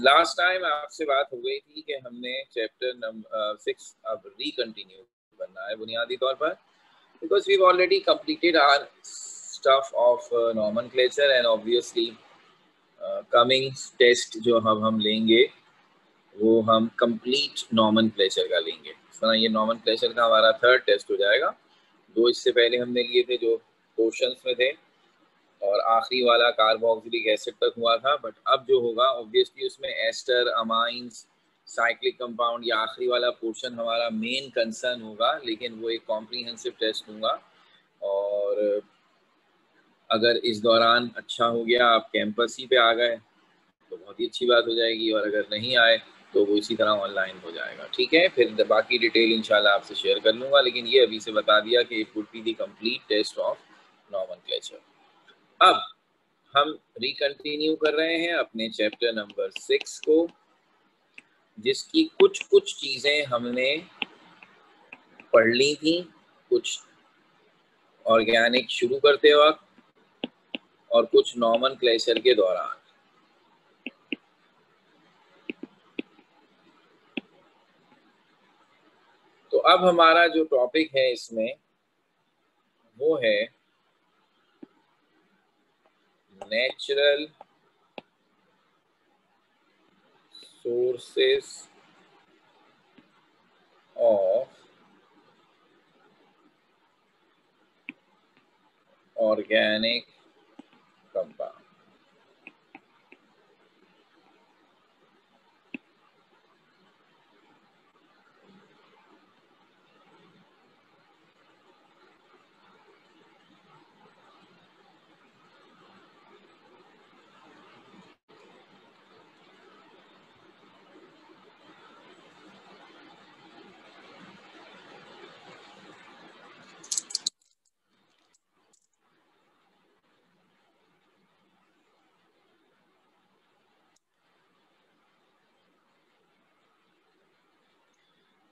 Last time आपसे बात हो गई थी कि हमने चैप्टर नंबर 6 अब रिकंटिन्यू करना है बुनियादी तौर पर, because we already completed our stuff of nomenclature and obviously coming test जो हम लेंगे वो हम कंप्लीट नॉमेनक्लेचर का लेंगे। ये नॉमेनक्लेचर का हमारा थर्ड टेस्ट हो जाएगा। 2 इससे पहले हमने लिए थे जो पोर्शंस में थे, और आखिरी वाला कार्बोक्सिलिक एसिड तक हुआ था। बट अब जो होगा ऑब्वियसली उसमें एस्टर, अमाइंस, साइक्लिक कंपाउंड, या आखिरी वाला पोर्शन हमारा मेन कंसर्न होगा, लेकिन वो एक कॉम्प्रिहेंसिव टेस्ट होगा। और अगर इस दौरान अच्छा हो गया, आप कैंपस ही पे आ गए तो बहुत ही अच्छी बात हो जाएगी, और अगर नहीं आए तो वो इसी तरह ऑनलाइन हो जाएगा। ठीक है, फिर बाकी डिटेल इंशाल्लाह आपसे शेयर कर लूँगा, लेकिन ये अभी से बता दिया कि it would be the complete test of nomenclature. अब हम रिकंटिन्यू कर रहे हैं अपने चैप्टर नंबर 6 को, जिसकी कुछ चीज़ें हमने पढ़ ली थी, कुछ ऑर्गेनिक शुरू करते वक्त और कुछ नॉमेनक्लेचर के दौरान। तो अब हमारा जो टॉपिक है इसमें वो है natural sources of organic compound.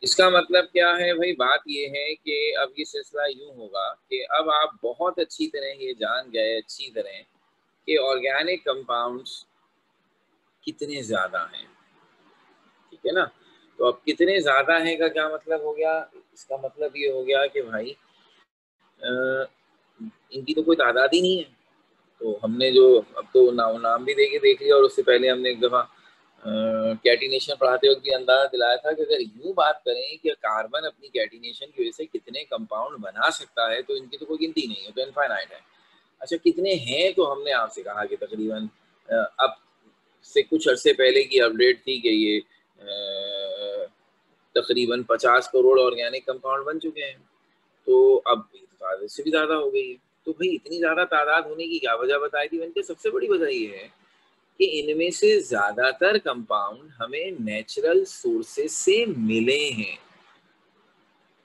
इसका मतलब क्या है भाई? बात ये है कि अब ये सिलसिला यूं होगा कि अब आप बहुत अच्छी तरह ये जान गए अच्छी तरह कि ऑर्गेनिक कंपाउंड्स कितने ज्यादा हैं। ठीक है ना? तो अब कितने ज्यादा हैं का क्या मतलब हो गया? इसका मतलब ये हो गया कि भाई इनकी तो कोई तादाद ही नहीं है। तो हमने जो अब तो नाम भी देख लिया, और उससे पहले हमने एक दफा कैटिनेशन पढ़ाते वक्त भी अंदाजा दिलाया था कि अगर यूं बात करें कि कार्बन अपनी कैटिनेशन की वजह से कितने कंपाउंड बना सकता है तो इनकी तो कोई गिनती नहीं है, तो इनफाइनाइट है। अच्छा, कितने हैं? तो हमने आपसे कहा कि तकरीबन अब से कुछ अरसे पहले की अपडेट थी कि ये तकरीबन 50 करोड़ ऑर्गेनिक कंपाउंड बन चुके हैं। तो अब इससे भी ज्यादा हो गई है। तो भाई इतनी ज्यादा तादाद होने की क्या वजह बताई थी मैंने? सबसे बड़ी वजह ये है कि इनमें से ज्यादातर कंपाउंड हमें नेचुरल सोर्सेस से मिले हैं।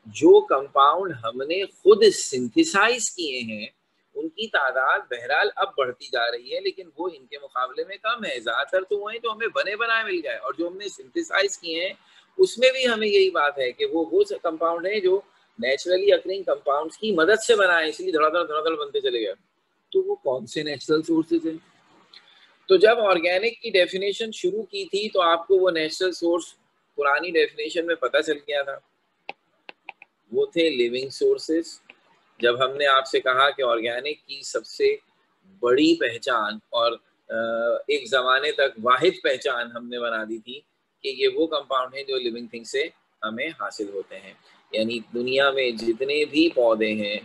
जो कंपाउंड हमने खुद सिंथेसाइज किए हैं उनकी तादाद बहरहाल अब बढ़ती जा रही है, लेकिन वो इनके मुकाबले में कम है। ज्यादातर तो वो हैं जो हमें बने बनाए मिल गए, और जो हमने सिंथेसाइज किए हैं उसमें भी हमें यही बात है कि वो कंपाउंड है जो नेचुरली अकरिंग कंपाउंड्स की मदद से बनाए, इसलिए धड़ाधड़ बनते चले गए। तो वो कौन से नेचुरल सोर्सेज हैं? तो जब ऑर्गेनिक की डेफिनेशन शुरू की थी तो आपको वो नेचुरल सोर्स पुरानी डेफिनेशन में पता चल गया था, वो थे लिविंग सोर्सेस। जब हमने आपसे कहा कि ऑर्गेनिक की सबसे बड़ी पहचान और एक ज़माने तक वाहिद पहचान हमने बना दी थी कि ये वो कंपाउंड हैं जो लिविंग थिंग से हमें हासिल होते हैं। यानी दुनिया में जितने भी पौधे हैं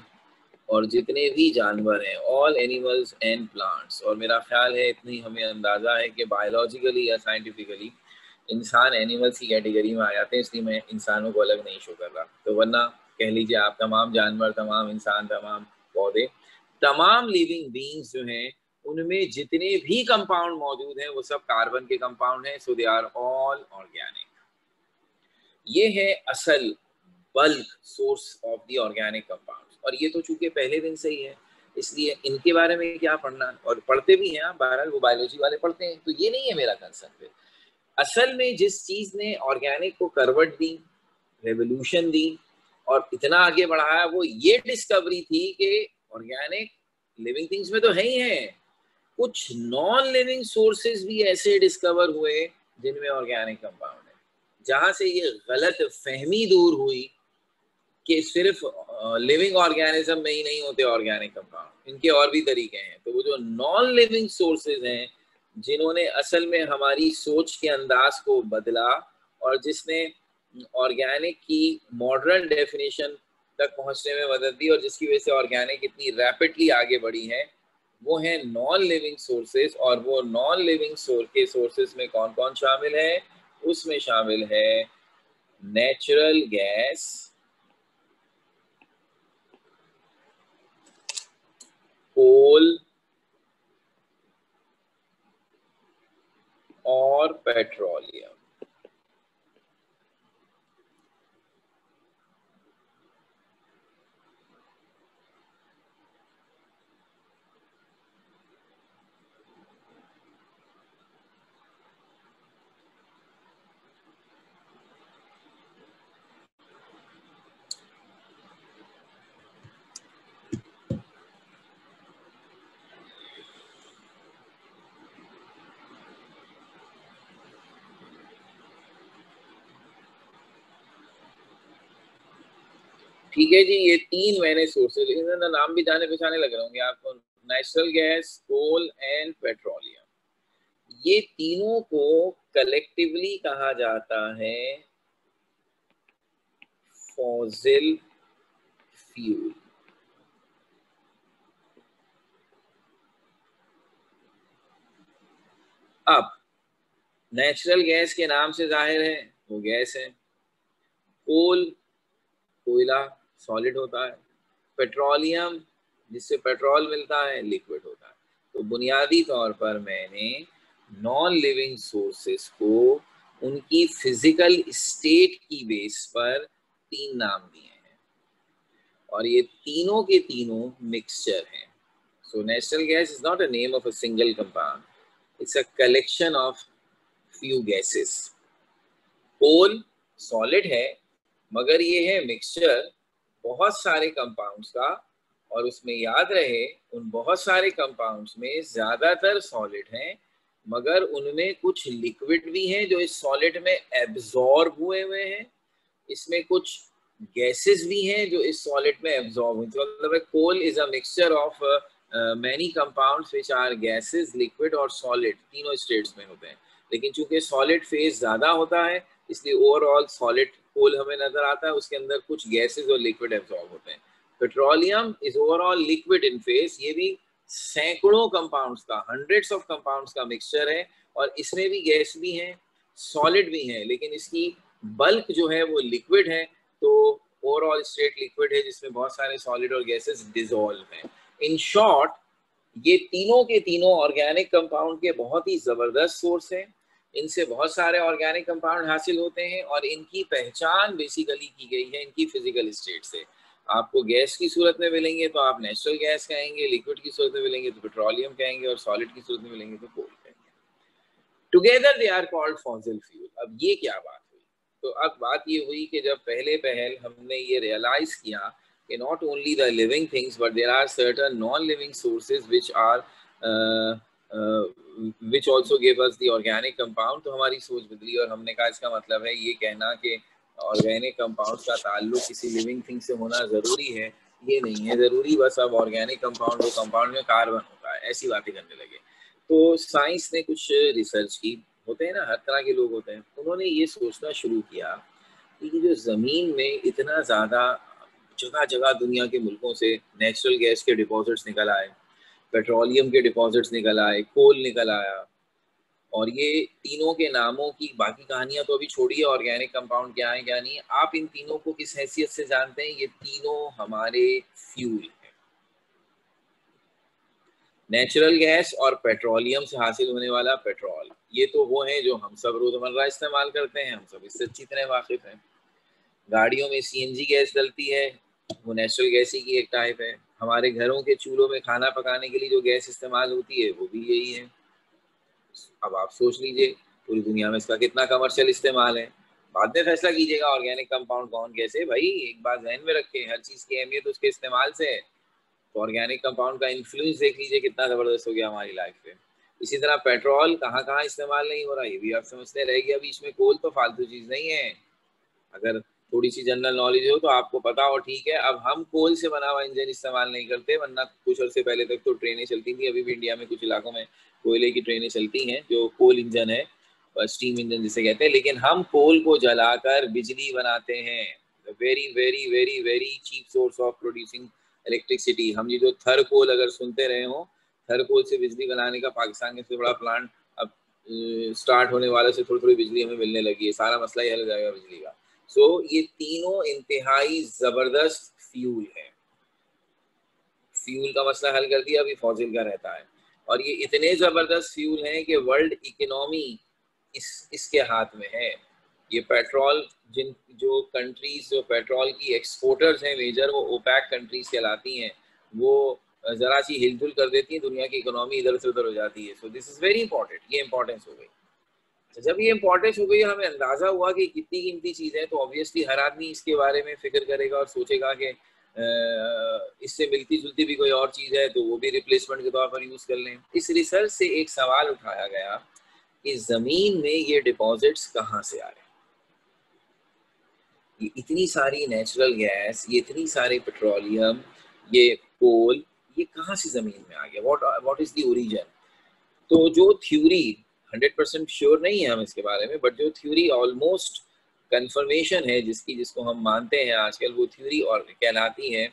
और जितने भी जानवर हैं, ऑल एनिमल्स एंड प्लांट्स, और मेरा ख्याल है इतनी हमें अंदाज़ा है कि बायोलॉजिकली या साइंटिफिकली इंसान एनिमल्स की कैटेगरी में आ जाते हैं, इसलिए मैं इंसानों को अलग नहीं शो कर रहा। तो वरना कह लीजिए आप तमाम जानवर, तमाम इंसान, तमाम पौधे, तमाम लिविंग बीइंग्स जो हैं उनमें जितने भी कंपाउंड मौजूद हैं वो सब कार्बन के कंपाउंड हैं। सो दे आर ऑल ऑर्गेनिक। ये है असल bulk source of the organic compounds, और ये तो चूंकि पहले दिन से ही है इसलिए इनके बारे में क्या पढ़ना, और पढ़ते भी हैं आप, बहरहाल वो बायोलॉजी वाले पढ़ते हैं, तो ये नहीं है मेरा कंसर्न। असल में जिस चीज ने ऑर्गेनिक को करवट दी, रेवोल्यूशन दी और इतना आगे बढ़ाया, वो ये डिस्कवरी थी कि ऑर्गेनिक लिविंग थिंग्स में तो है ही है, कुछ नॉन लिविंग सोर्सेज भी ऐसे डिस्कवर हुए जिनमें ऑर्गेनिक कंपाउंड है। जहां से ये गलत फहमी दूर हुई कि सिर्फ लिविंग ऑर्गेनिज्म में ही नहीं होते ऑर्गेनिक कंपाउंड, इनके और भी तरीके हैं। तो वो जो नॉन लिविंग सोर्सेज हैं, जिन्होंने असल में हमारी सोच के अंदाज को बदला और जिसने ऑर्गेनिक की मॉडर्न डेफिनेशन तक पहुंचने में मदद दी और जिसकी वजह से ऑर्गेनिक इतनी रैपिडली आगे बढ़ी है, वो है नॉन लिविंग सोर्सेज। और वो नॉन लिविंग सोर्सेज में कौन कौन शामिल है? उसमें शामिल है नेचुरल गैस, कोल और पेट्रोलियम। ठीक है जी, ये तीन मैंने सोर्सेज, इनका नाम भी जाने पहचाने लग रहे होंगे आपको, natural gas, coal and petroleum. ये तीनों को कलेक्टिवली कहा जाता है फॉसिल फ्यूल। अब नेचुरल गैस के नाम से जाहिर है वो गैस है, कोल कोयला सॉलिड होता है, पेट्रोलियम जिससे पेट्रोल मिलता है लिक्विड होता है। तो बुनियादी तौर पर मैंने नॉन लिविंग सोर्सेस को उनकी फिजिकल स्टेट की बेस पर तीन नाम दिए हैं और ये तीनों के तीनों मिक्सचर हैं। So natural gas is not a name of a single compound. It's a collection of few gases. Coal solid है मगर ये है मिक्सचर बहुत सारे कंपाउंड्स का, और उसमें याद रहे उन बहुत सारे कंपाउंड्स में ज्यादातर सॉलिड हैं मगर उनमें कुछ लिक्विड भी हैं जो इस सॉलिड में एब्जॉर्ब हुए हैं। इसमें कुछ गैसेस भी हैं जो इस सॉलिड में एब्जॉर्ब हुई। मतलब coal is a mixture of many compounds which are gases, liquid और सॉलिड, तीनों स्टेट्स में होते हैं। लेकिन चूंकि सॉलिड फेज ज्यादा होता है इसलिए ओवरऑल सॉलिड कोल हमें नजर आता है, उसके अंदर कुछ गैसेस और लिक्विड एब्जॉर्ब होते हैं। Petroleum is overall liquid in face, ये भी सैकड़ों कंपाउंड्स का, हंड्रेड्स ऑफ कंपाउंड्स का मिक्सचर है और इसमें भी गैस भी है, सॉलिड भी है, लेकिन इसकी बल्क जो है वो लिक्विड है। तो ओवरऑल स्टेट लिक्विड है जिसमें बहुत सारे सॉलिड और गैसेस डिसॉल्व हैं। इन शॉर्ट ये तीनों के तीनों ऑर्गेनिक कंपाउंड के बहुत ही जबरदस्त सोर्स हैं। इनसे बहुत सारे ऑर्गेनिक कंपाउंड हासिल होते हैं और इनकी पहचान बेसिकली की गई है इनकी फिजिकल स्टेट से। आपको गैस की सूरत में मिलेंगे तो आप नेचुरल गैस कहेंगे, लिक्विड की सूरत में मिलेंगे तो पेट्रोलियम कहेंगे और सॉलिड की सूरत में मिलेंगे तो कोल कहेंगे। Together they are called fossil fuel. अब ये क्या बात हुई? तो अब बात ये हुई कि जब पहले पहल हमने ये रियलाइज किया कि not only the living things but there are certain non living sources which are which also gave us the organic compound, तो हमारी सोच बदली और हमने कहा इसका मतलब है ये कहना कि ऑर्गेनिक कंपाउंड का ताल्लुक किसी लिविंग थिंग से होना जरूरी है, ये नहीं है जरूरी। बस अब ऑर्गेनिक कंपाउंड वो कंपाउंड में कार्बन होता है, ऐसी बातें करने लगे। तो साइंस ने कुछ रिसर्च की, होते हैं ना हर तरह के लोग होते हैं, उन्होंने ये सोचना शुरू किया कि जो जमीन में इतना ज्यादा जगह जगह दुनिया के मुल्कों से नेचुरल गैस के डिपॉजिट्स निकल आए, पेट्रोलियम के डिपॉजिट्स निकल आए, कोल निकल आया, और ये तीनों के नामों की बाकी कहानियां तो अभी छोड़िए, ऑर्गेनिक कंपाउंड क्या है क्या नहीं, आप इन तीनों को किस हैसियत से जानते हैं? ये तीनों हमारे फ्यूल हैं। नेचुरल गैस और पेट्रोलियम से हासिल होने वाला पेट्रोल, ये तो वो है जो हम सब रोजमर्रा इस्तेमाल करते हैं, हम सब इससे अच्छी तरह वाकिफ हैं। गाड़ियों में सीएनजी गैस डलती है, वो नेचुरल गैस ही की एक टाइप है। हमारे घरों के चूल्हों में खाना पकाने के लिए जो गैस इस्तेमाल होती है वो भी यही है। अब आप सोच लीजिए पूरी दुनिया में इसका कितना कमर्शियल इस्तेमाल है। बाद में फैसला कीजिएगा ऑर्गेनिक कंपाउंड कौन कैसे, भाई एक बात ध्यान में रखें, हर चीज की अहमियत उसके इस्तेमाल से है। तो ऑर्गेनिक कंपाउंड का इन्फ्लुएंस देख लीजिए कितना जबरदस्त हो गया हमारी लाइफ पे। इसी तरह पेट्रोल कहाँ कहाँ इस्तेमाल नहीं हो रहा, ये भी आप समझते रह गया बीच में। कोल तो फालतू चीज नहीं है, अगर थोड़ी सी जनरल नॉलेज हो तो आपको पता हो, ठीक है। अब हम कोल से बना हुआ इंजन इस्तेमाल नहीं करते, वरना कुछ अर्से पहले तक तो ट्रेनें चलती थी, अभी भी इंडिया में कुछ इलाकों में कोयले की ट्रेनें चलती हैं जो कोल इंजन है, स्टीम इंजन जिसे कहते हैं। लेकिन हम कोल को जलाकर बिजली बनाते हैं, very very very very cheap source of producing electricity. हम ये जो थर कोल अगर सुनते रहे हो, थर कोल से बिजली बनाने का पाकिस्तान में सबसे बड़ा प्लांट अब स्टार्ट होने वाले से थोड़ी थोड़ी बिजली हमें मिलने लगी है, सारा मसला ही हल हो जाएगा बिजली का। सो ये तीनों इंतहाई जबरदस्त फ्यूल है। फ्यूल का मसला हल कर दिया, अभी फॉसिल का रहता है। और ये इतने जबरदस्त फ्यूल हैं कि वर्ल्ड इकोनॉमी इसके हाथ में है। ये पेट्रोल, जो कंट्रीज जो पेट्रोल की एक्सपोर्टर्स हैं मेजर, वो ओपेक कंट्रीज कहलाती हैं, वो जरा सी हिलजुल कर देती है, दुनिया की इकोनॉमी इधर से उधर हो जाती है। So this is very important, ये इंपॉर्टेंस हो गई। जब ये इंपॉर्टेंस हो गई, हमें अंदाजा हुआ कि कितनी कीमती चीज है, तो ऑब्वियसली हर आदमी इसके बारे में फिक्र करेगा और सोचेगा कि इससे मिलती जुलती भी कोई और चीज है तो वो भी रिप्लेसमेंट के तौर पर यूज कर लें। इस रिसर्च से एक सवाल उठाया गया कि जमीन में ये डिपॉजिट्स कहाँ से आ रहे हैं, ये इतनी सारी नेचुरल गैस, ये इतनी सारे पेट्रोलियम, ये कोल, ये कहाँ से जमीन में आ गया, व्हाट इज द ओरिजिन। तो जो थ्योरी 100% श्योर नहीं है हम इसके बारे में, बट जो थ्योरी ऑलमोस्ट कंफर्मेशन है जिसको हम मानते हैं आजकल, वो थ्योरी और कहलाती है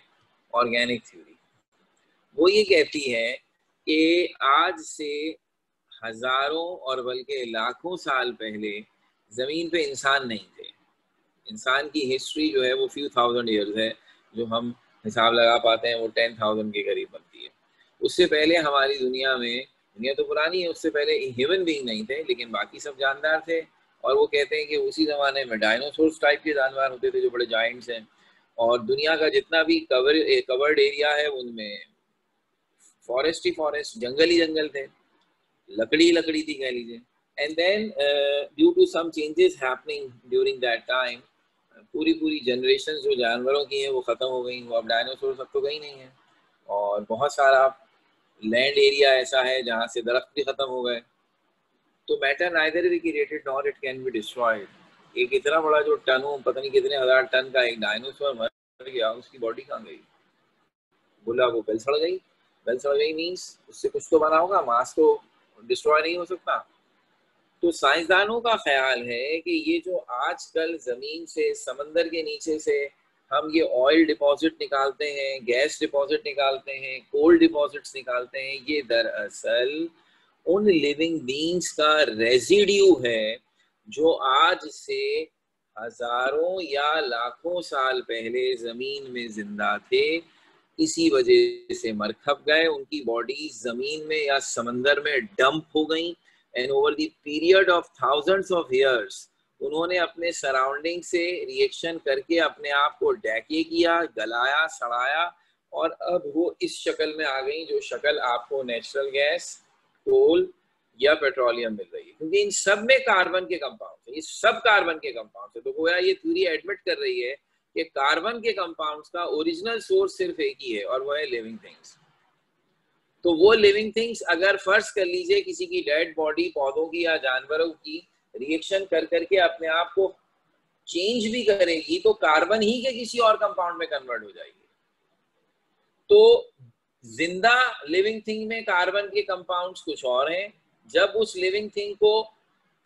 ऑर्गेनिक थ्योरी। वो ये कहती है कि आज से हजारों और बल्कि लाखों साल पहले जमीन पे इंसान नहीं थे। इंसान की हिस्ट्री जो है वो फ्यू थाउजेंड ईयर्स है, जो हम हिसाब लगा पाते हैं वो 10,000 के करीब बनती है। उससे पहले हमारी दुनिया में, दुनिया तो पुरानी है, उससे पहले ह्यूमन बीइंग नहीं थे, लेकिन बाकी सब जानदार थे। और वो कहते हैं कि उसी जमाने में डायनासोर्स टाइप के जानवर होते थे जो बड़े जाइंट्स हैं। और दुनिया का जितना भी कवर्ड एरिया है उनमें फॉरेस्ट ही फॉरेस्ट, जंगल ही जंगल थे, लकड़ी लकड़ी थी कह लीजिए। And then due to some changes happening during that time, पूरी जनरेशन जो जानवरों की है वो खत्म हो गई, वो अब डायनासोर सब तो गई नहीं है। और बहुत सारा लैंड एरिया ऐसा है जहाँ से दरख्त भी खत्म हो गए। तो matter neither be created nor it can be destroyed. एक इतना बड़ा जो टन, पता नहीं कितने हजार टन का एक डायनासोर मर गया, उसकी बॉडी कहाँ गई? बोला वो गल सड़ गई। गल सड़ गई मीन्स उससे कुछ तो बना होगा, मांस तो डिस्ट्रॉय नहीं हो सकता। तो साइंसदानों का ख्याल है कि ये जो आजकल जमीन से, समंदर के नीचे से हम ये ऑयल डिपॉजिट निकालते हैं, गैस डिपॉजिट निकालते हैं, कोल डिपॉजिट्स निकालते हैं, ये दरअसल उन लिविंग बीइंग्स का रेजिड्यू है जो आज से हजारों या लाखों साल पहले जमीन में जिंदा थे। इसी वजह से मर खप गए, उनकी बॉडी जमीन में या समंदर में डंप हो गई। And over the period of thousands of years उन्होंने अपने सराउंडिंग से रिएक्शन करके अपने आप को डैके किया, गलाया, सड़ाया, और अब वो इस शक्ल में आ गई जो शक्ल आपको नेचुरल गैस, कोल या पेट्रोलियम मिल रही है। क्योंकि इन सब में कार्बन के कंपाउंड है, ये सब कार्बन के कंपाउंड है। तो गोया ये थ्योरी एडमिट कर रही है कि कार्बन के कंपाउंड्स का ओरिजिनल सोर्स सिर्फ एक ही है, और वो है लिविंग थिंग्स। तो वो लिविंग थिंग्स अगर फर्ज कर लीजिए किसी की डेड बॉडी, पौधों की या जानवरों की, रिएक्शन कर करके अपने आप को चेंज भी करेगी, तो कार्बन ही के किसी और कंपाउंड में कन्वर्ट हो जाएगी। तो जिंदा लिविंग थिंग में कार्बन के कंपाउंड्स कुछ और हैं। जब उस लिविंग थिंग को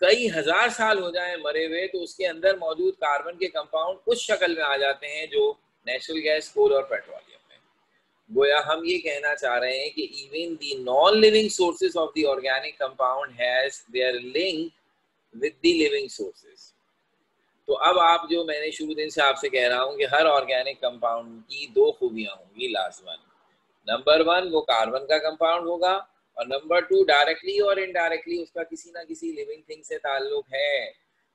कई हजार साल हो जाए मरे हुए, तो उसके अंदर मौजूद कार्बन के कंपाउंड उस शक्ल में आ जाते हैं जो नेचुरल गैस, कोल और पेट्रोलियम में। गोया हम ये कहना चाह रहे हैं कि even the non living sources of the organic compound has their link with the living sources. तो अब आप, जो मैंने शुरू दिन से आपसे कह रहा हूं कि हर ऑर्गेनिक कंपाउंड की दो खूबियां होंगी लाजमन। नंबर 1 वो कार्बन का कंपाउंड होगा, और नंबर 2 डायरेक्टली और इनडायरेक्टली उसका किसी ना किसी लिविंग थिंग से ताल्लुक है।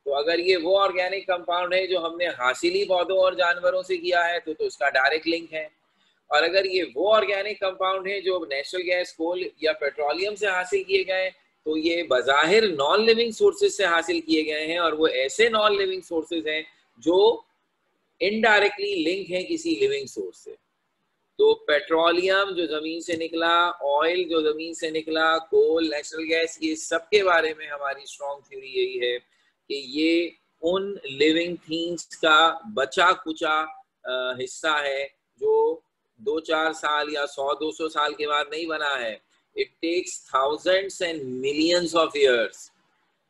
तो अगर ये वो ऑर्गेनिक कंपाउंड है जो हमने हासिल ही पौधों और जानवरों से किया है, तो उसका डायरेक्ट लिंक है। और अगर ये वो ऑर्गेनिक कंपाउंड है जो नेचुरल गैस, कोल या पेट्रोलियम से हासिल किए गए, तो ये बज़ाहिर नॉन लिविंग सोर्सेज से हासिल किए गए हैं, और वो ऐसे नॉन लिविंग सोर्सेज हैं जो इनडायरेक्टली लिंक हैं किसी लिविंग सोर्स से। तो पेट्रोलियम जो जमीन से निकला, ऑयल जो जमीन से निकला, कोल, नेचुरल गैस, ये सब के बारे में हमारी स्ट्रॉन्ग थ्योरी यही है कि ये उन लिविंग थिंग्स का बचा कुचा हिस्सा है जो 2-4 साल या 100-200 साल के बाद नहीं बना है। It takes thousands and millions of years.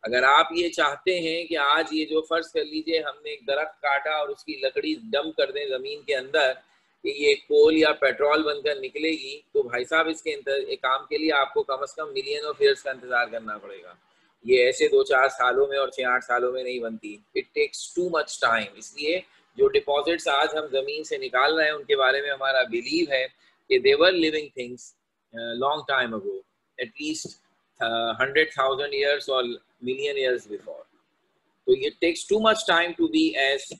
अगर आप ये चाहते हैं कि आज ये जो फर्ज कर लीजिए हमने एक दरख्त काटा और उसकी लकड़ी डंप कर दें जमीन के अंदर कि ये कोल या पेट्रोल बनकर निकलेगी, तो भाई साहब इसके एक काम के लिए आपको कम से कम मिलियन ऑफ ईयर्स का इंतजार करना पड़ेगा। ये ऐसे 2-4 सालों में और 6-8 सालों में नहीं बनती। It takes too much time. इसलिए जो डिपॉजिट्स आज हम जमीन से निकाल रहे हैं उनके बारे में हमारा बिलीव है कि they were living things long time ago, at least 100,000 years or million years before. So it takes too much time to be as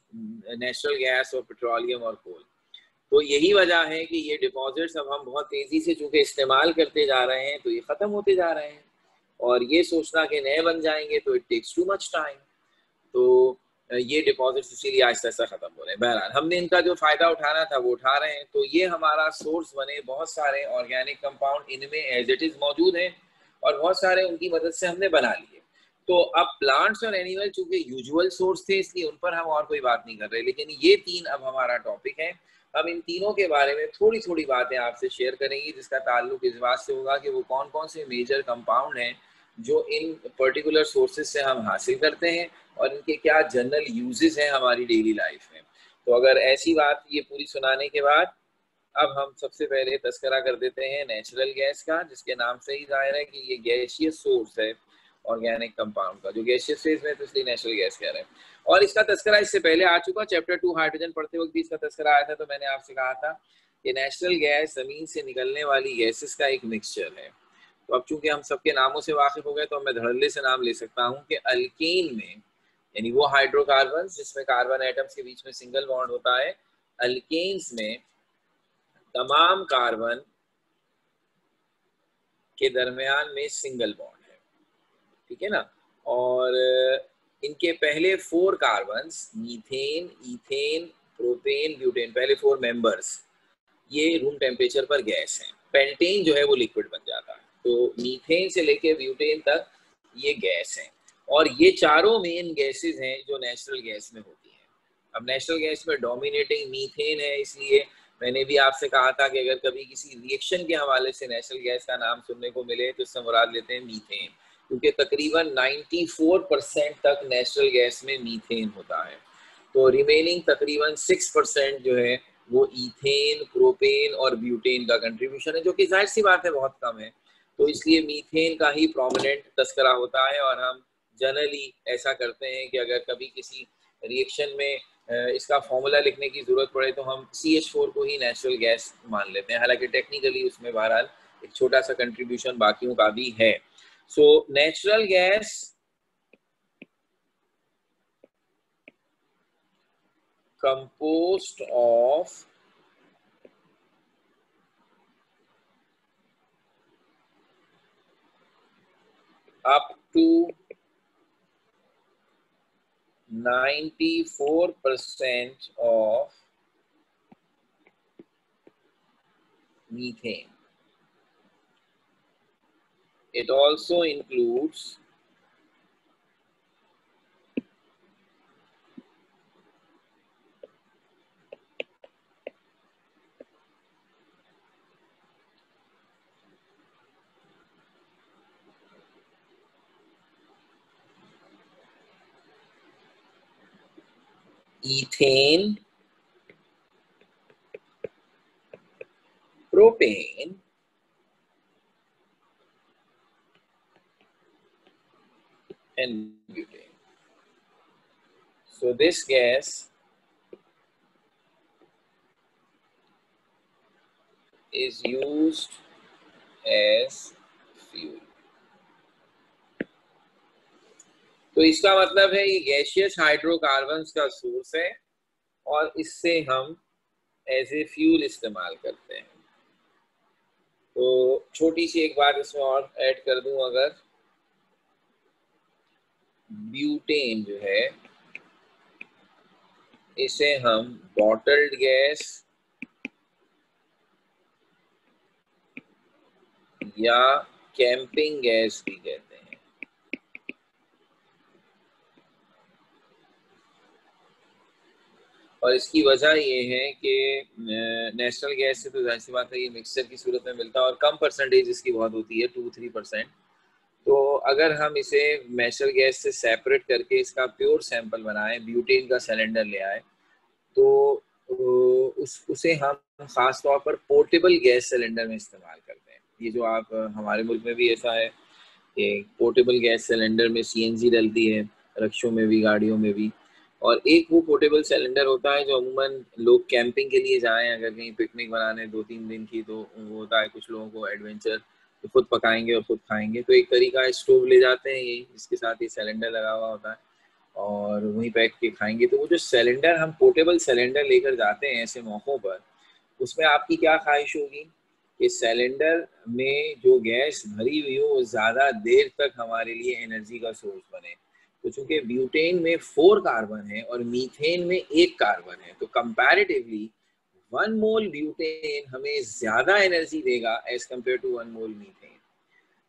natural gas or petroleum or coal. तो यही वजह है कि ये डिपॉजिट्स अब हम बहुत तेजी से चूंकि इस्तेमाल करते जा रहे हैं तो ये खत्म होते जा रहे हैं, और ये सोचना कि नए बन जाएंगे तो it takes too much time. तो ये डिपॉजिट्स इसीलिए आहिस्ता आहिस्ता खत्म हो रहे हैं। बहरहाल हमने इनका जो फायदा उठाना था वो उठा रहे हैं। तो ये हमारा सोर्स बने, बहुत सारे ऑर्गेनिक कंपाउंड इनमें एज इट इज मौजूद हैं और बहुत सारे उनकी मदद से हमने बना लिए। तो अब प्लांट्स और एनिमल चूंकि यूजुअल सोर्स थे इसलिए उन पर हम और कोई बात नहीं कर रहे, लेकिन ये तीन अब हमारा टॉपिक है। हम इन तीनों के बारे में थोड़ी थोड़ी बातें आपसे शेयर करेंगे जिसका ताल्लुक इस बात से होगा कि वो कौन कौन से मेजर कंपाउंड हैं जो इन पर्टिकुलर सोर्सेज से हम हासिल करते हैं और इनके क्या जनरल यूजेस हैं हमारी डेली लाइफ में। तो अगर ऐसी बात ये पूरी सुनाने के बाद अब हम सबसे पहले तस्करा कर देते हैं नेचुरल गैस का, जिसके नाम से ही जाहिर है कि ये गैसियस सोर्स है ऑर्गेनिक कंपाउंड का। जो गैसियस फेज में तो इसलिए नेचुरल गैस कह रहे हैं। और इसका तस्करा इससे पहले आ चुका, चैप्टर 2 हाइड्रोजन पढ़ते वक्त भी इसका तस्करा आया था। तो मैंने आपसे कहा था कि नेचुरल गैस जमीन से निकलने वाली गैसेस का एक मिक्सचर है। तो अब चूंकि हम सबके नामों से वाकिफ हो गए तो मैं धड़ल्ले से नाम ले सकता हूँ कि अल्केन में, यानी वो हाइड्रोकार्बन जिसमें कार्बन एटम्स के बीच में सिंगल बॉन्ड होता है, अल्केन्स में तमाम कार्बन के दरमियान में सिंगल बॉन्ड है, ठीक है ना। और इनके पहले 4 carbons methane, ethane, propane, butane, पहले 4 मेंबर्स ये रूम टेम्परेचर पर गैस है। पेंटेन जो है वो लिक्विड बन जाता है। तो मीथेन से लेके ब्यूटेन तक ये गैस है और ये चारों मेन गैसेस हैं जो नेचुरल गैस में होती हैं। अब नेचुरल गैस में डोमिनेटिंग मीथेन है, इसलिए मैंने भी आपसे कहा था कि अगर कभी किसी रिएक्शन के हवाले से नेचुरल गैस का नाम सुनने को मिले तो इससे मुराद लेते हैं मीथेन, क्योंकि तकरीबन 94% तक नेचुरल गैस में मीथेन होता है। तो रिमेनिंग तकरीबन 6% जो है वो ईथेन, प्रोपेन और ब्यूटेन का कंट्रीब्यूशन है, जो कि जाहिर सी बात है बहुत कम है। तो इसलिए मीथेन का ही प्रोमिनेंट तस्करा होता है और हम जनरली ऐसा करते हैं कि अगर कभी किसी रिएक्शन में इसका फॉर्मूला लिखने की जरूरत पड़े तो हम CH4 को ही नेचुरल गैस मान लेते हैं, हालांकि टेक्निकली उसमें बहरहाल एक छोटा सा कंट्रीब्यूशन बाकियों का भी है। So natural gas composed of up to 94% of methane. It also includes ethane, propane, and butane. So this gas is used as fuel. तो इसका मतलब है ये गैसियस हाइड्रोकार्बन्स का सोर्स है और इससे हम एज ए फ्यूल इस्तेमाल करते हैं। तो छोटी सी एक बात इसमें और ऐड कर दूं, अगर ब्यूटेन जो है इसे हम बॉटल्ड गैस या कैंपिंग गैस भी कहते हैं। और इसकी वजह ये है कि नेशनल गैस से तो जाहिर सी बात है ये मिक्सचर की सूरत में मिलता है और कम परसेंटेज इसकी बहुत होती है, 2-3%। तो अगर हम इसे नेचुरल गैस से सेपरेट करके इसका प्योर सैंपल बनाएं, ब्यूटेन का सिलेंडर ले आए, तो उसे हम खास तौर पर पोर्टेबल गैस सिलेंडर में इस्तेमाल करते हैं। ये जो आप हमारे मुल्क में भी ऐसा है कि पोर्टेबल गैस सिलेंडर में सीएनजी डलती है, रिक्शों में भी, गाड़ियों में भी। और एक वो पोर्टेबल सिलेंडर होता है जो अमूमन लोग कैंपिंग के लिए जाएं, अगर कहीं पिकनिक बनाने 2-3 दिन की, तो वो होता है कुछ लोगों को एडवेंचर, तो खुद पकाएंगे और खुद खाएंगे। तो एक तरीका स्टोव ले जाते हैं ये, जिसके साथ ये सिलेंडर लगा हुआ होता है, और वहीं बैठ के खाएंगे। तो वो जो सिलेंडर हम पोर्टेबल सिलेंडर लेकर जाते हैं ऐसे मौक़ों पर, उसमें आपकी क्या ख्वाहिश होगी कि सिलेंडर में जो गैस भरी हुई हो वो ज़्यादा देर तक हमारे लिए एनर्जी का सोर्स बने। तो चूंकि ब्यूटेन में 4 कार्बन है और मीथेन में 1 कार्बन है, तो कंपैरेटिवली 1 मोल ब्यूटेन हमें ज़्यादा एनर्जी देगा as compare to 1 mole methane.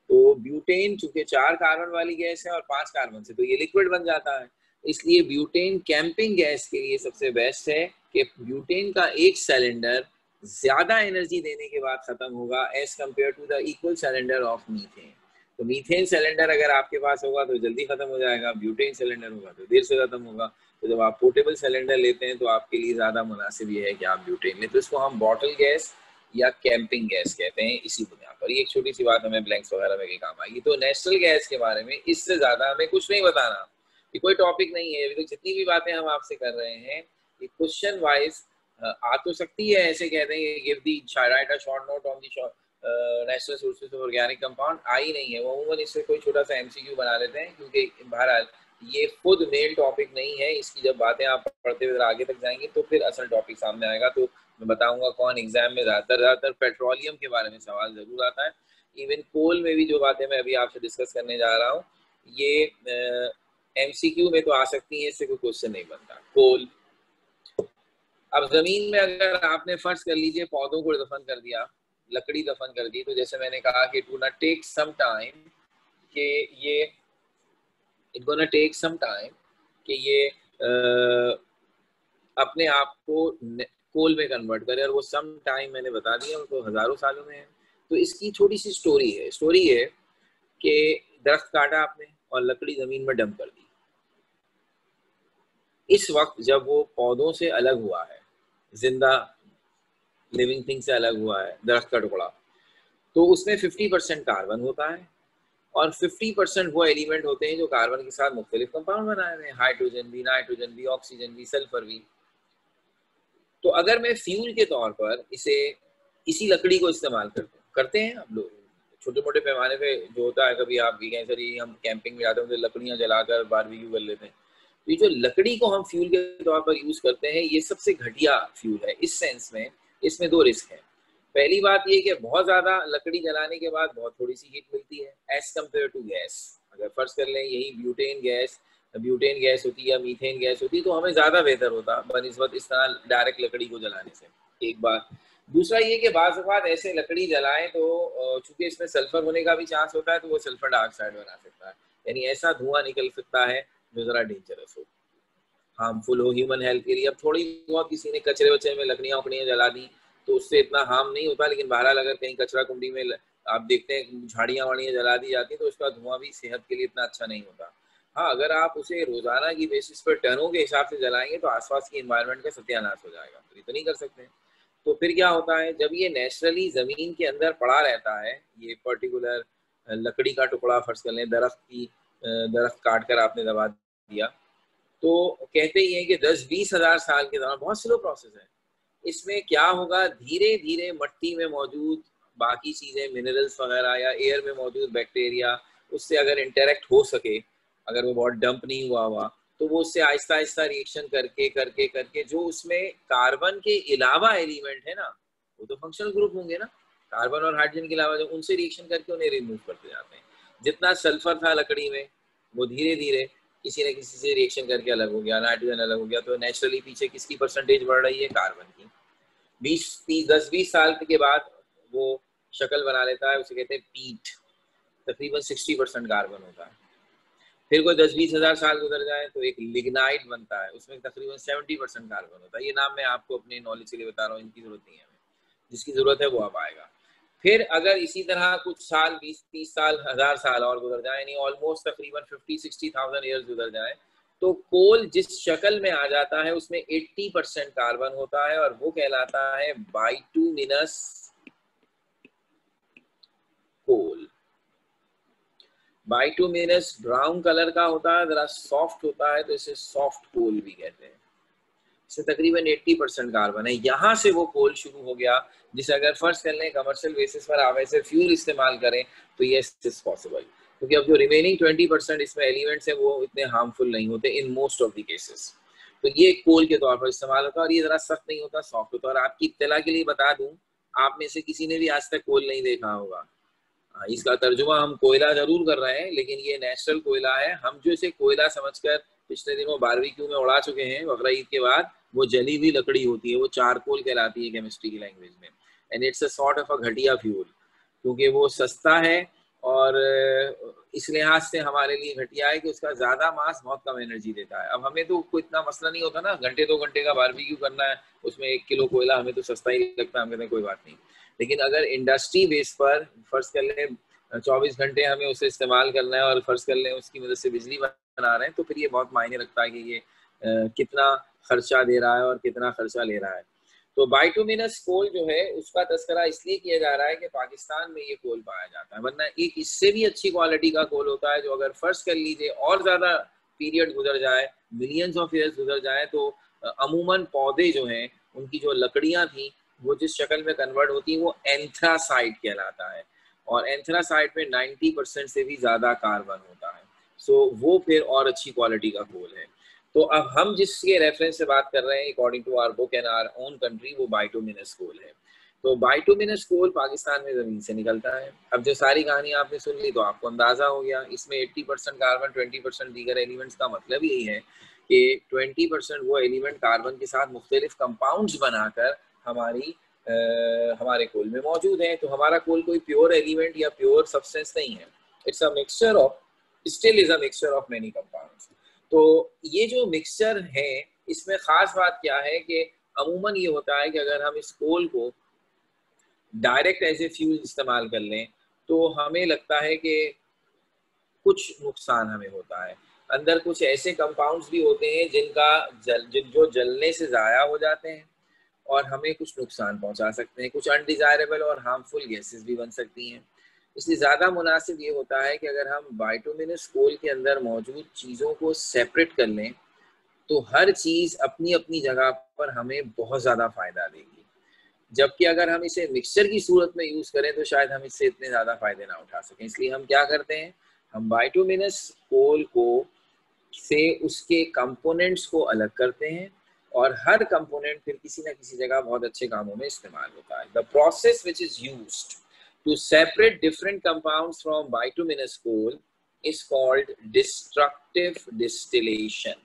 तो ब्यूटेन चूंकि 4 कार्बन वाली गैस है और 5 कार्बन से, तो ये लिक्विड बन जाता है। इसलिए ब्यूटेन कैंपिंग गैस के लिए सबसे बेस्ट है कि ब्यूटेन का एक सिलेंडर ज्यादा एनर्जी देने के बाद खत्म होगा as compare to the equal cylinder of methane. तो मीथेन सिलेंडर अगर आपके पास होगा तो जल्दी खत्म हो जाएगा, ब्यूटेन सिलेंडर होगा तो देर से खत्म होगा। तो जब आप पोर्टेबल सिलेंडर लेते हैं तो आपके लिए ज्यादा मुनासिब ये है कि आप ब्यूटेन लें। तो इसको हम बॉटल गैस या कैंपिंग गैस कहते हैं इसी बुनियाद पर। ये एक छोटी सी बात हमें ब्लैंक्स वगैरह में काम आएगी। तो नेचुरल गैस के बारे में इससे ज्यादा हमें कुछ नहीं बताना, ये कोई टॉपिक नहीं है। अभी तक जितनी भी बातें हम आपसे कर रहे हैं ये क्वेश्चन वाइज आ तो सकती है, ऐसे कहते हैं give the write a short note on the natural sources of organic compound, आई नहीं है वो। अमूमन इससे कोई छोटा सा एमसीक्यू बना लेते हैं, क्योंकि बहरहाल ये खुद मेन टॉपिक नहीं है। इसकी जब बातें आप पढ़ते हुए आगे तक जाएंगे तो फिर असल टॉपिक सामने आएगा। तो मैं बताऊंगा कौन एग्जाम में ज्यादातर पेट्रोलियम के बारे में सवाल जरूर आता है। इवन कोल में भी जो बातें मैं अभी आपसे डिस्कस करने जा रहा हूँ ये एमसीक्यू में तो आ सकती है, इससे कोई क्वेश्चन नहीं बनता। कोल, अब जमीन में अगर आपने फर्ज कर लीजिए पौधों को दफन कर दिया, लकड़ी दफन कर दी, तो जैसे मैंने कहा कि it gonna take some time कि ये it gonna take some time कि ये अपने आप को कोल में कन्वर्ट करे, और वो सम टाइम मैंने बता दिया वो तो हजारों सालों में है। तो इसकी छोटी सी स्टोरी है। स्टोरी है कि दरख्त काटा आपने और लकड़ी जमीन में डंप कर दी। इस वक्त जब वो पौधों से अलग हुआ है, जिंदा लिविंग थिंग से अलग हुआ है दरख्त का टुकड़ा, तो उसमें 50% कार्बन होता है और 50% वो एलिमेंट होते हैं जो कार्बन के साथ मुख्तलिफ कंपाउंड बनाए हुए हैं, हाइड्रोजन भी, नाइट्रोजन भी, ऑक्सीजन भी, सल्फर भी। तो अगर मैं फ्यूल के तौर पर इसी लकड़ी को इस्तेमाल करते हैं हम लोग छोटे मोटे पैमाने पे, जो होता है कभी आप कहें सर ये हम कैंपिंग में जाते हैं तो लकड़ियां जलाकर बारबेक्यू कर लेते हैं। तो ये जो लकड़ी को हम फ्यूल के तौर पर यूज करते हैं ये सबसे घटिया फ्यूल है इस सेंस में। इसमें 2 रिस्क है। पहली बात ये कि बहुत ज्यादा लकड़ी जलाने के बाद बहुत थोड़ी सी हीट मिलती है एज कम्पेयर टू गैस। अगर फर्ज कर लें यही ब्यूटेन गैस होती या मीथेन गैस होती तो हमें ज्यादा बेहतर होता बनिस्बत इस तरह डायरेक्ट लकड़ी को जलाने से। एक बात। दूसरा ये कि बाज़ औक़ात ऐसे लकड़ी जलाएं तो चूंकि इसमें सल्फर होने का भी चांस होता है तो वो सल्फर डाइऑक्साइड बना सकता है, यानी ऐसा धुआं निकल सकता है जो जरा डेंजरस हो, हार्मफुल हो ह्यूमन हेल्थ के लिए। अब थोड़ी बहुत किसी ने कचरे वचरे में लकड़ियां उकड़ियां जला दी तो उससे इतना हार्म नहीं होता, लेकिन बहरहाल अगर कहीं कचरा कुंडी में आप देखते हैं झाड़ियां वाड़ियां जला दी जाती तो उसका धुआं भी सेहत के लिए इतना अच्छा नहीं होता। हाँ, अगर आप उसे रोजाना की बेसिस पर टनों के हिसाब से जलाएंगे तो आसपास की एनवायरनमेंट का सत्यानाश हो जाएगा, तो ये तो नहीं कर सकते। तो फिर क्या होता है जब ये नेचुरली जमीन के अंदर पड़ा रहता है, ये पर्टिकुलर लकड़ी का टुकड़ा फर्ज कर लें, दरख्त काट कर आपने दबा दिया, तो कहते ही हैं कि 10-20 हज़ार साल के दौरान, बहुत स्लो प्रोसेस है, इसमें क्या होगा धीरे धीरे मट्टी में मौजूद बाकी चीजें, मिनरल्स वगैरह या एयर में मौजूद बैक्टीरिया उससे अगर इंटरेक्ट हो सके, अगर वो बहुत डंप नहीं हुआ तो वो उससे आहिस्ता आहिस्ता रिएक्शन करके करके करके जो उसमें कार्बन के अलावा एलिमेंट है ना, वो तो फंक्शनल ग्रुप होंगे ना, कार्बन और हाइड्रोजन के अलावा, जो उनसे रिएक्शन करके उन्हें रिमूव करते जाते हैं। जितना सल्फर था लकड़ी में वो धीरे धीरे किसी न किसी से रिएक्शन करके अलग हो गया, नाइट्रोजन अलग हो गया, तो नेचुरली पीछे किसकी परसेंटेज बढ़ रही है, कार्बन की। 10-20 साल के बाद वो शक्ल बना लेता है, उसे कहते हैं पीट, तकरीबन 60% कार्बन होता है। फिर कोई 10-20 हज़ार साल गुजर जाए तो एक लिग्नाइट बनता है, उसमें तकरीबन 70% कार्बन होता है। ये नाम मैं आपको अपने नॉलेज के लिए बता रहा हूँ, इनकी जरूरत नहीं है हमें, जिसकी जरूरत है वो अब आएगा। फिर अगर इसी तरह कुछ साल 20-30 साल 1000 साल और गुजर जाए, यानी ऑलमोस्ट तकरीबन 50-60,000 ईयर्स गुजर जाए, तो कोल जिस शक्ल में आ जाता है उसमें 80% कार्बन होता है और वो कहलाता है बाइटुमिनस कोल। बाइटुमिनस ब्राउन कलर का होता है, जरा सॉफ्ट होता है, तो इसे सॉफ्ट कोल भी कहते हैं। इससे तकरीबन 80% कार्बन है। यहाँ से वो कोल शुरू हो गया जिसे अगर फर्ज कर लें कमर्शियल बेसिस पर आप ऐसे फ्यूल इस्तेमाल करें तो ये इज पॉसिबल, क्योंकि अब जो रिमेनिंग 20% इसमें एलिमेंट्स हैं वो इतने हार्मफुल नहीं होते in most of the cases. तो ये कोल के तौर पर इस्तेमाल होता है और ये जरा सख्त नहीं होता, सॉफ्ट होता है। और आपकी इत्तला के लिए बता दूं, आप में से किसी ने भी आज तक कोल नहीं देखा होगा। इसका तर्जुमा हम कोयला जरूर कर रहे हैं, लेकिन ये नेचुरल कोयला है। हम जो इसे कोयला समझकर पिछले दिनों बारबेक्यू में उड़ा चुके हैं बकरा ईद के बाद, वो जली हुई लकड़ी होती है, वो चारकोल कहलाती है केमिस्ट्री की लैंग्वेज में। And it's a sort of a घटिया फ्यूल, क्योंकि वो सस्ता है और इस लिहाज से हमारे लिए घटिया है कि उसका ज्यादा मास बहुत कम एनर्जी देता है। अब हमें तो कोई इतना मसला नहीं होता ना, घंटे 2 घंटे का बारबेक्यू करना है, उसमें 1 किलो कोयला हमें तो सस्ता ही लगता है, हम कहते हैं कोई बात नहीं। लेकिन अगर इंडस्ट्री बेस पर फर्ज कर लें 24 घंटे हमें उसे इस्तेमाल करना है और फर्ज कर लें उसकी मदद से बिजली बना रहे हैं, तो फिर ये बहुत मायने रखता है कि ये कितना खर्चा दे रहा है और कितना खर्चा ले रहा है। तो बाइटुमिनस कोल जो है उसका तस्करा इसलिए किया जा रहा है कि पाकिस्तान में ये कोल पाया जाता है, वरना एक इससे भी अच्छी क्वालिटी का कोल होता है जो अगर फर्ज कर लीजिए और ज्यादा पीरियड गुजर जाए, मिलियंस ऑफ ईयर्स गुजर जाए, तो अमूमन पौधे जो हैं उनकी जो लकड़ियां थी वो जिस शक्ल में कन्वर्ट होती है वो एंथ्रासाइट कहलाता है, और एंथ्रासाइट में 90% से भी ज्यादा कार्बन होता है। सो वो फिर और अच्छी क्वालिटी का कोल है। तो अब हम जिसके रेफरेंस से बात कर रहे हैं according to our book and our own country, वो बाइटुमिनस कोल है। तो बाइटुमिनस कोल पाकिस्तान में जमीन से निकलता है। अब जो सारी कहानी आपने सुन ली तो आपको अंदाजा हो गया, इसमें 80% कार्बन 20% दीगर एलिमेंट्स का मतलब यही है कि 20% वो एलिमेंट कार्बन के साथ मुख्तलिफ कंपाउंड्स बनाकर हमारे कोल में मौजूद है। तो हमारा कोल कोई प्योर एलिमेंट या प्योर सब्सटेंस नहीं है, it's a mixture of, still is a mixture of many compounds. तो ये जो मिक्सचर है इसमें खास बात क्या है कि अमूमन ये होता है कि अगर हम इस कोल को डायरेक्ट एज ए फ्यूल इस्तेमाल कर लें तो हमें लगता है कि कुछ नुकसान हमें होता है। अंदर कुछ ऐसे कंपाउंड्स भी होते हैं जो जलने से ज़ाया हो जाते हैं और हमें कुछ नुकसान पहुंचा सकते हैं। कुछ अनडिजायरेबल और हार्मफुल गैसेस भी बन सकती हैं। इसलिए ज़्यादा मुनासिब ये होता है कि अगर हम बाइटुमिनस कोल के अंदर मौजूद चीज़ों को सेपरेट कर लें तो हर चीज़ अपनी अपनी जगह पर हमें बहुत ज़्यादा फ़ायदा देगी। जबकि अगर हम इसे मिक्सचर की सूरत में यूज़ करें तो शायद हम इससे इतने ज़्यादा फ़ायदे ना उठा सकें। इसलिए हम क्या करते हैं, हम बाइटुमिनस कोल को से उसके कंपोनेंट्स को अलग करते हैं और हर कंपोनेंट फिर किसी ना किसी जगह बहुत अच्छे कामों में इस्तेमाल होता है। The process which is used to separate different compounds from bituminous coal is called destructive distillation.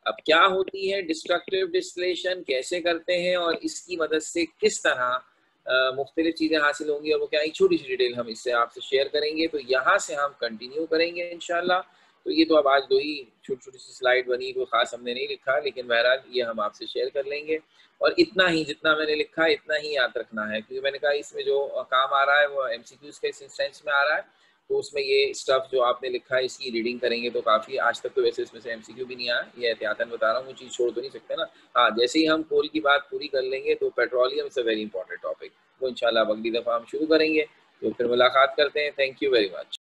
अब क्या होती है डिस्ट्रक्टिव डिस्टिलेशन, कैसे करते हैं और इसकी मदद से किस तरह मुख्तलिफ चीज़ें हासिल होंगी, और वो क्या एक छोटी सी डिटेल हम इससे आपसे शेयर करेंगे। तो यहाँ से हम कंटिन्यू करेंगे इंशाल्लाह। तो ये तो अब आज 2 ही छोटी छोटी सी स्लाइड बनी, कोई खास हमने नहीं लिखा, लेकिन बहरहाल ये हम आपसे शेयर कर लेंगे। और इतना ही जितना मैंने लिखा है इतना ही याद रखना है, क्योंकि मैंने कहा इसमें जो काम आ रहा है वो MCQs के सेंस में आ रहा है, तो उसमें ये स्टफ जो आपने लिखा है इसकी रीडिंग करेंगे तो काफ़ी। आज तक तो वैसे इसमें से MCQ भी नहीं आया, ये एहतियातन बता रहा हूँ, वो चीज़ छोड़ तो नहीं सकते ना। हाँ, जैसे ही हम कोल की बात पूरी कर लेंगे तो petroleum is a very important topic, वो इंशाल्लाह अगली दफ़ा हम शुरू करेंगे। तो फिर मुलाकात करते हैं। Thank you very much.